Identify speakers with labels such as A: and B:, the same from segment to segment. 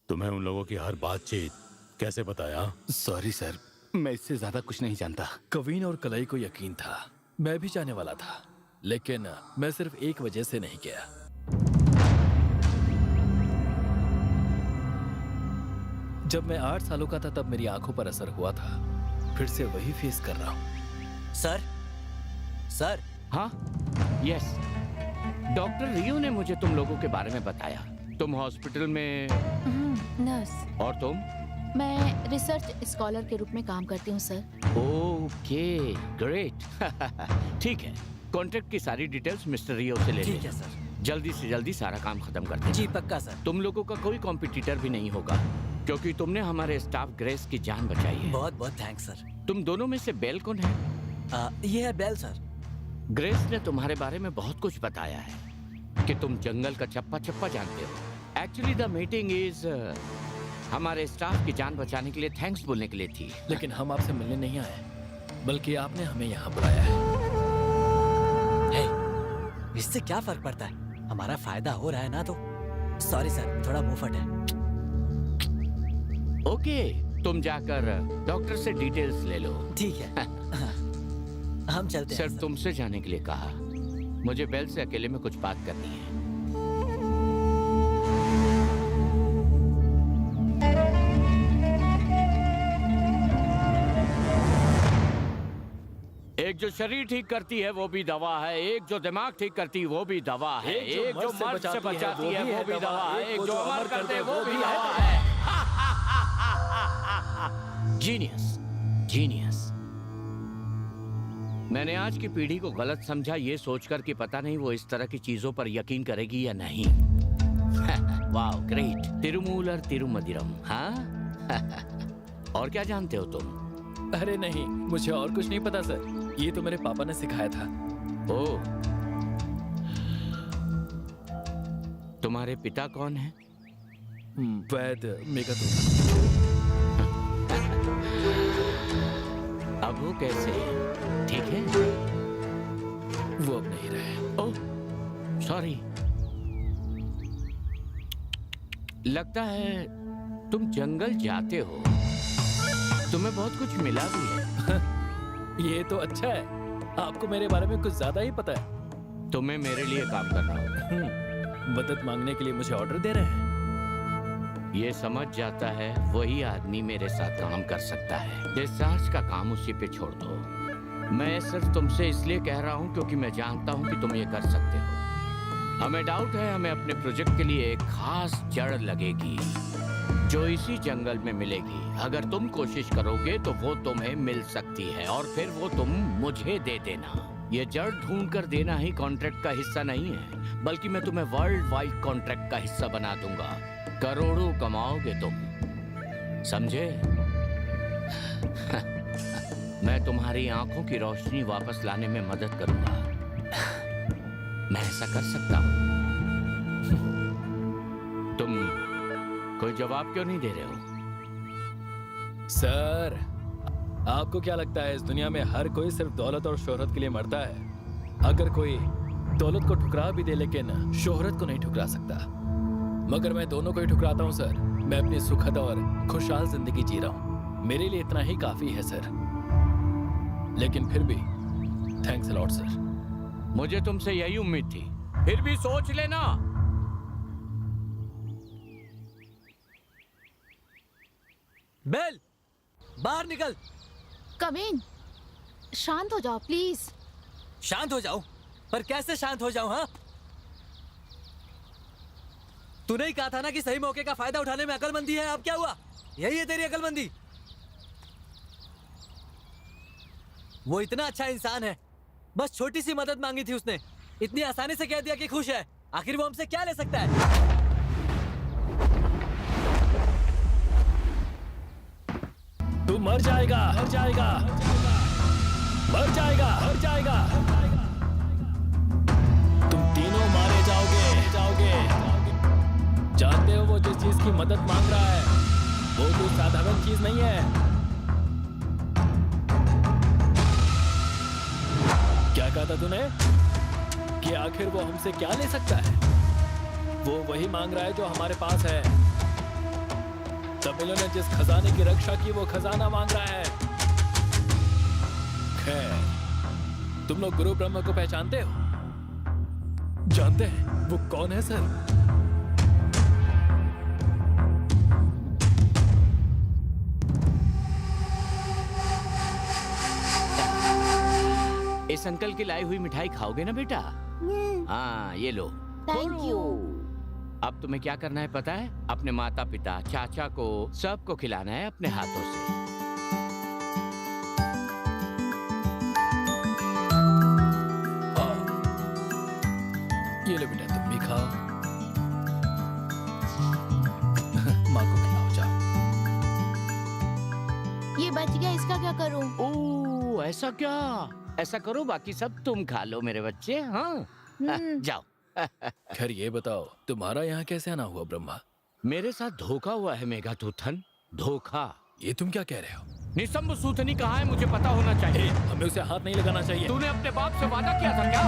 A: तुम्हें उन लोगों की हर बातचीत कैसे बताया?
B: सॉरी सर, मैं इससे ज्यादा कुछ नहीं जानता।
C: कवीन और कलाई को यकीन था, मैं भी जाने वाला था, लेकिन मैं सिर्फ एक वजह से नहीं गया। जब मैं 8 सालों का था तब मेरी आंखों पर असर हुआ था। फिर से वही फेस कर रहा हूँ।
D: सर।
E: हाँ, यस। डॉक्टर रियो ने मुझे तुम लोगों के बारे में बताया। तुम हॉस्पिटल में
F: नर्स।
E: और तुम?
F: मैं रिसर्च स्कॉलर के रूप में काम करती हूँ सर।
E: Okay, great. ठीक है, कॉन्ट्रैक्ट की सारी डिटेल्स मिस्टर रियो से ले
D: ठीक है सर।
E: जल्दी से जल्दी सारा काम खत्म करते हैं।
D: जी पक्का सर।
E: तुम लोगों का कोई कॉम्पिटिटर भी नहीं होगा, क्योंकि तुमने हमारे स्टाफ ग्रेस की जान बचाई है।
D: बहुत बहुत थैंक्स सर।
E: तुम दोनों में से बेल कौन है?
D: ये है बेल सर।
E: ग्रेस ने तुम्हारे बारे में बहुत कुछ बताया है कि तुम जंगल का चप्पा चप्पा जानते हो। एक्चुअली द मीटिंग इज हमारे स्टाफ की जान बचाने के लिए थैंक्स बोलने के लिए थी।
C: लेकिन हम आपसे मिलने नहीं आए, बल्कि आपने हमें यहाँ बुलाया है।
D: इससे क्या फर्क पड़ता है, हमारा फायदा हो रहा है ना। तो सॉरी सर, थोड़ा मुंह फट है।
E: ओके, तुम जाकर डॉक्टर से डिटेल्स ले लो।
D: ठीक है। हम चलते हैं।
E: सिर्फ तुमसे जाने के लिए कहा। मुझे बेल से अकेले में कुछ बात करनी है। एक जो शरीर ठीक करती है वो भी दवा है, एक जो दिमाग ठीक करती है वो भी दवा है, एक जो मर्द से बचाती है वो भी दवा है, एक जो अमर करते है वो भी दवा है। Genius, genius. मैंने आज की पीढ़ी को गलत समझा ये सोचकर कि पता नहीं वो इस तरह की चीजों पर यकीन करेगी या नहीं। वाह, ग्रेट। तिरुमूलर तिरुमदिरम। हाँ। और क्या जानते हो तुम?
C: अरे नहीं, मुझे और कुछ नहीं पता सर, ये तो मेरे पापा ने सिखाया था।
E: ओह, तुम्हारे पिता कौन है?
C: वैद मेघदूत।
E: अब वो कैसे है? ठीक है?
C: वो अब नहीं रहे।
E: ओह, सॉरी। लगता है तुम जंगल जाते हो, तुम्हें बहुत कुछ मिला भी है।
C: ये तो अच्छा है, आपको मेरे बारे में कुछ ज्यादा ही पता है।
E: तुम्हें मेरे लिए काम करना होगा।
C: मदद मांगने के लिए मुझे ऑर्डर दे रहे हैं।
E: ये समझ जाता है वही आदमी मेरे साथ काम कर सकता है। डिस्चार्ज का काम उसी पे छोड़ दो। मैं सिर्फ तुमसे इसलिए कह रहा हूँ क्योंकि मैं जानता हूँ कि तुम ये कर सकते हो। हमें डाउट है, हमें अपने प्रोजेक्ट के लिए एक खास जड़ लगेगी जो इसी जंगल में मिलेगी। अगर तुम कोशिश करोगे तो वो तुम्हें मिल सकती है और फिर वो तुम मुझे दे देना। ये जड़ ढूंढ कर देना ही कॉन्ट्रैक्ट का हिस्सा नहीं है, बल्कि मैं तुम्हें वर्ल्ड वाइड कॉन्ट्रैक्ट का हिस्सा बना दूंगा। करोड़ों कमाओगे तुम, समझे? मैं तुम्हारी आंखों की रोशनी वापस लाने में मदद करूंगा। मैं ऐसा कर सकता हूं। तुम कोई जवाब क्यों नहीं दे रहे हो?
C: सर, आपको क्या लगता है इस दुनिया में हर कोई सिर्फ दौलत और शोहरत के लिए मरता है? अगर कोई दौलत को ठुकरा भी दे लेकिन शोहरत को नहीं ठुकरा सकता। मगर मैं दोनों को ही ठुकराता हूँ सर। मैं अपनी सुखद और खुशहाल जिंदगी जी रहा हूँ, मेरे लिए इतना ही काफी है सर। लेकिन फिर भी थैंक्स अ लॉट सर।
E: मुझे तुमसे यही उम्मीद थी। फिर भी सोच लेना।
D: बेल, बाहर निकल।
F: कवीन, शांत हो जाओ प्लीज।
D: शांत हो जाओ? पर कैसे शांत हो जाऊं? हाँ, तूने ही कहा था ना कि सही मौके का फायदा उठाने में अकलमंदी है। अब क्या हुआ? यही है तेरी अकलमंदी? वो इतना अच्छा इंसान है, बस छोटी सी मदद मांगी थी उसने, इतनी आसानी से कह दिया कि खुश है। आखिर वो हमसे क्या ले सकता है?
C: तू मर जाएगा, मर जाएगा, मर जाएगा, मर जाएगा। तुम तीनों मारे जाओगे, जाओगे। जानते हो वो जिस चीज की मदद मांग रहा है वो कोई साधारण चीज नहीं है। क्या कहा था तूने कि आखिर वो हमसे क्या ले सकता है? वो वही मांग रहा है जो हमारे पास है। तमिलों ने जिस खजाने की रक्षा की वो खजाना मांग रहा है। खैर, तुम लोग गुरु ब्रह्मा को पहचानते हो? जानते हैं वो कौन है सर?
E: इस अंकल की लाई हुई मिठाई खाओगे ना बेटा? हाँ, ये लो।
F: Thank you.
E: अब तुम्हें क्या करना है पता है? अपने माता पिता, चाचा को, सबको खिलाना है अपने हाथों से।
C: ये लो बेटा, तुम भी खाओ। माँ को खिलाओ, जाओ।
F: ये बच गया, इसका क्या करूं?
E: ओह, ऐसा क्या? ऐसा करो, बाकी सब तुम खा लो मेरे बच्चे। हाँ, जाओ।
C: खैर ये बताओ, तुम्हारा यहाँ कैसे आना हुआ ब्रह्मा?
E: मेरे साथ धोखा हुआ है मेघातूथन, धोखा।
C: ये तुम क्या कह रहे हो?
E: निसंब सूतनी कहाँ है, मुझे पता होना चाहिए।
C: हमें उसे हाथ नहीं लगाना चाहिए।
E: तूने अपने बाप से वादा किया था क्या?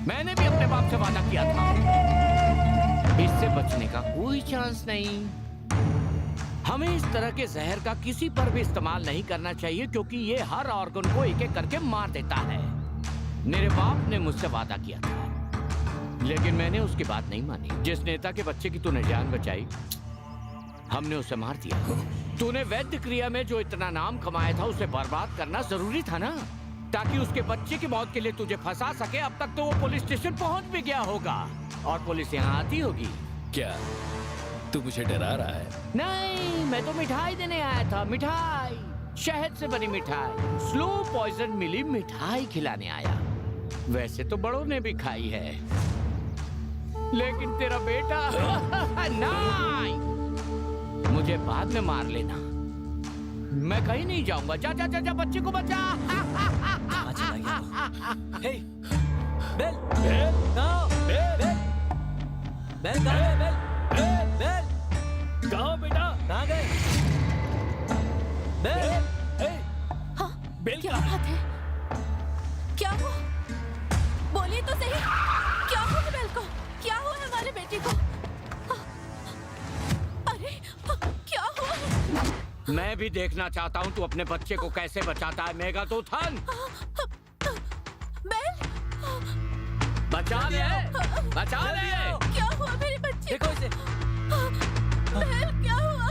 E: मैंने भी अपने बाप से वादा किया था। इससे बचने का कोई चांस नहीं। हमें इस तरह के जहर का किसी पर भी इस्तेमाल नहीं करना चाहिए, क्योंकि ये हर ऑर्गन को एक एक करके मार देता है। मेरे बाप ने मुझसे वादा किया था, लेकिन मैंने उसकी बात नहीं मानी। जिस नेता के बच्चे की तूने जान बचाई, हमने उसे मार दिया। तूने वैद्य क्रिया में जो इतना नाम कमाया था, उसे बर्बाद करना जरूरी था ना, ताकि उसके बच्चे की मौत के लिए तुझे फंसा सके। अब तक तो वो पुलिस स्टेशन पहुंच भी गया होगा और पुलिस यहाँ आती होगी।
C: क्या तू मुझे डरा रहा है?
E: नहीं, मैं तो मिठाई देने आया था। मिठाई, शहद से बनी मिठाई, स्लो पॉइजन मिली मिठाई खिलाने आया। वैसे तो बड़ों ने भी खाई है, लेकिन तेरा बेटा नहीं। मुझे बाद में मार लेना, मैं कहीं नहीं जाऊंगा। जा जा जा जा, बच्चे को बचा।
D: कहाँ चला गया? हे, बेल,
C: बेल,
D: कहाँ?
C: बेल,
D: बेल कहाँ है? बेल, बेल,
C: कहाँ हो बेटा?
D: कहाँ गए? बेल,
F: हाँ,
C: बेल
F: क्या
C: कहाँ है?
F: बात है? क्या हुआ? बोलिए तो सही। क्या हुआ है बेल को? क्या हुआ है हमारे बेटे को? अरे, क्या हुआ है?
E: मैं भी देखना चाहता हूँ तू अपने बच्चे को कैसे बचाता है मेघातूथन।
F: बेल,
E: बचा ले, बचा ले।
F: क्या हुआ मेरे बच्चे
D: देखो इसे।
F: बेल, क्या हुआ?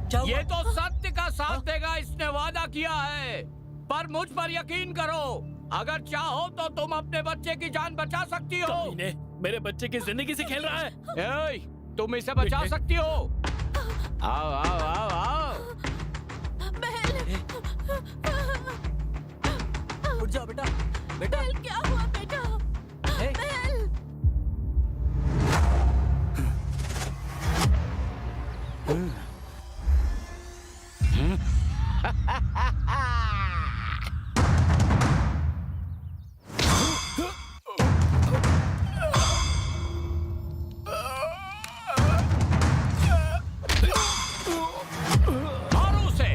D: क्या हुआ?
E: ये तो सत्य का साथ देगा, इसने वादा किया है। पर मुझ पर यकीन करो, अगर चाहो तो तुम अपने बच्चे की जान बचा सकती हो।
C: कमीने, मेरे बच्चे की जिंदगी से खेल रहा है।
E: ए, तुम इसे बचा सकती हो। आओ आओ आओ आओ।
D: उठ जाओ बेटा, बेटा।
F: बेल, क्या हुआ बेटा?
D: हे,
F: बेल,
E: मारो उसे।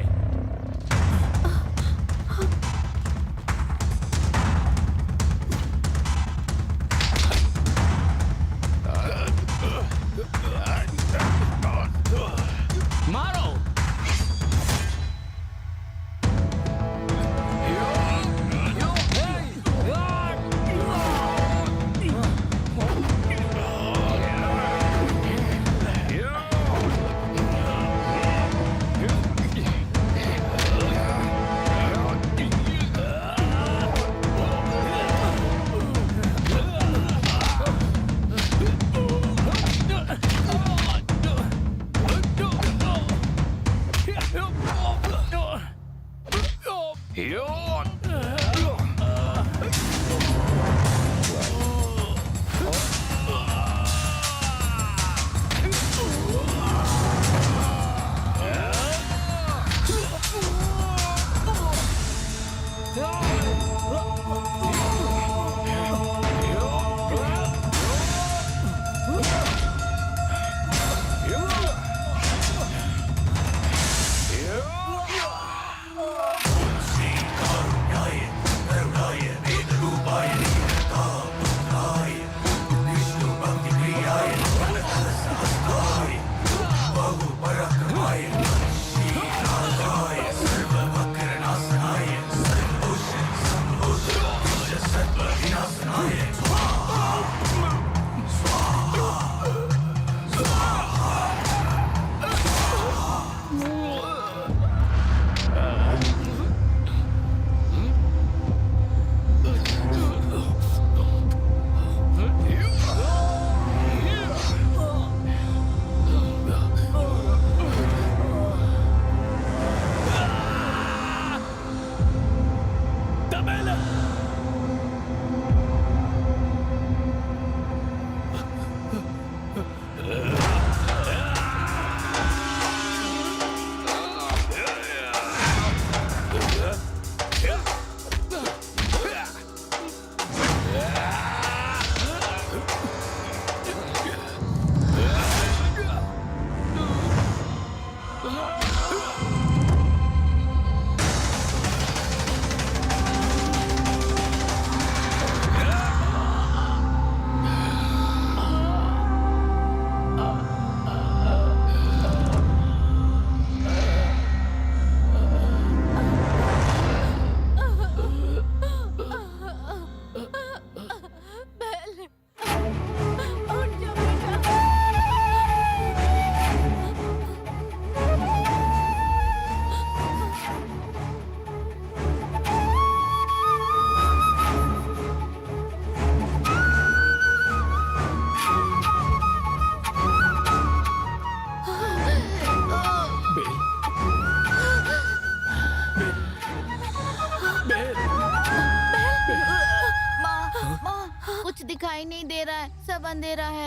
G: कुछ दिखाई नहीं दे रहा है, सब अंधेरा है।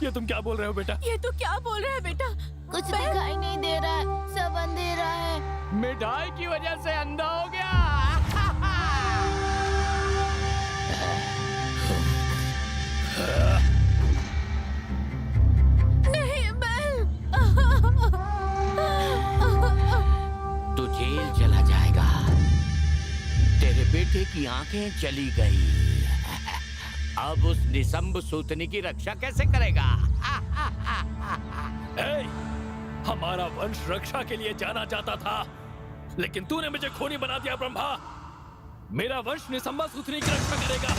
C: ये तुम क्या बोल रहे हो बेटा?
F: ये तू क्या बोल रहा है बेटा?
G: कुछ दिखाई नहीं दे रहा है, सब अंधेरा है।
E: मिठाई की वजह से अंधा हो गया।
F: नहीं बेल।
E: तू जेल चला जाएगा। तेरे बेटे की आंखें चली गई। अब उस निसंब सूतनी की रक्षा कैसे करेगा?
C: ए, हमारा वंश रक्षा के लिए जाना जाता था, लेकिन तूने मुझे खूनी बना दिया ब्रह्मा। मेरा वंश निसंबा सूतनी की रक्षा करेगा।